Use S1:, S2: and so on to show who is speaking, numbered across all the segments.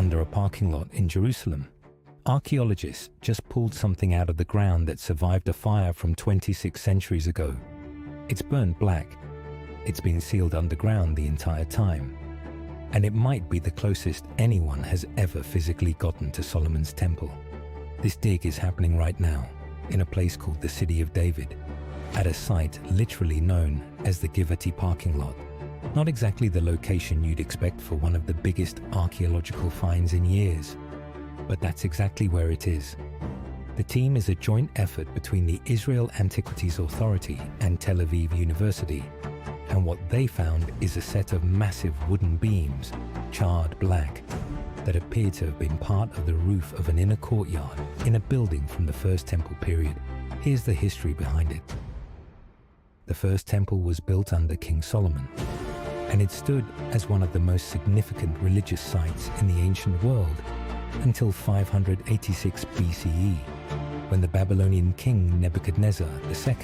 S1: under a parking lot in Jerusalem. Archaeologists just pulled something out of the ground that survived a fire from 26 centuries ago. It's burned black. It's been sealed underground the entire time. And it might be the closest anyone has ever physically gotten to Solomon's temple. This dig is happening right now, in a place called the City of David, at a site literally known as the Givati Parking Lot. Not exactly the location you'd expect for one of the biggest archaeological finds in years, but that's exactly where it is. The team is a joint effort between the Israel Antiquities Authority and Tel Aviv University, and what they found is a set of massive wooden beams, charred black, that appear to have been part of the roof of an inner courtyard in a building from the First Temple period. Here's the history behind it. The First Temple was built under King Solomon, and it stood as one of the most significant religious sites in the ancient world until 586 BCE, when the Babylonian king Nebuchadnezzar II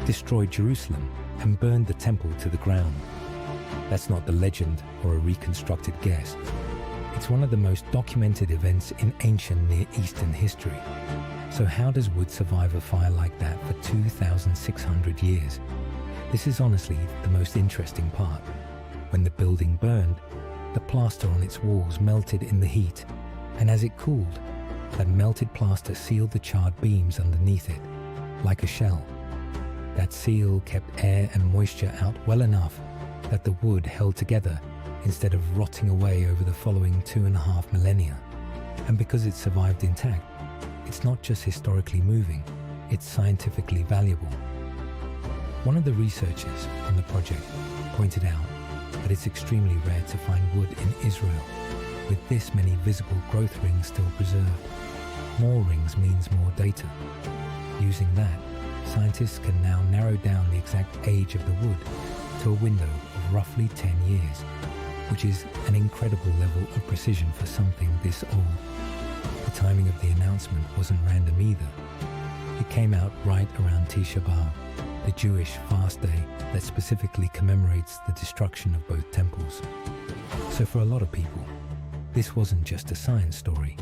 S1: destroyed Jerusalem and burned the temple to the ground. That's not the legend or a reconstructed guess. It's one of the most documented events in ancient Near Eastern history. So how does wood survive a fire like that for 2,600 years? This is honestly the most interesting part. When the building burned, the plaster on its walls melted in the heat, and as it cooled, that melted plaster sealed the charred beams underneath it, like a shell. That seal kept air and moisture out well enough that the wood held together instead of rotting away over the following 2.5 millennia. And because it survived intact, it's not just historically moving, it's scientifically valuable. One of the researchers on the project pointed out that it's extremely rare to find wood in Israel with this many visible growth rings still preserved. More rings means more data. Using that, scientists can now narrow down the exact age of the wood to a window of roughly 10 years, which is an incredible level of precision for something this old. The timing of the announcement wasn't random either. It came out right around Tisha B'Av, the Jewish fast day that specifically commemorates the destruction of both temples. So for a lot of people, this wasn't just a science story.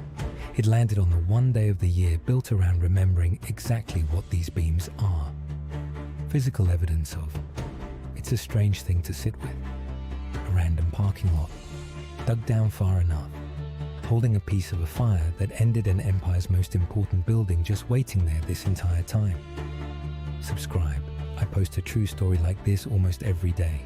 S1: It landed on the one day of the year built around remembering exactly what these beams are. Physical evidence of. It's a strange thing to sit with. A random parking lot, dug down far enough, holding a piece of a fire that ended an empire's most important building just waiting there this entire time. Subscribe. I post a true story like this almost every day.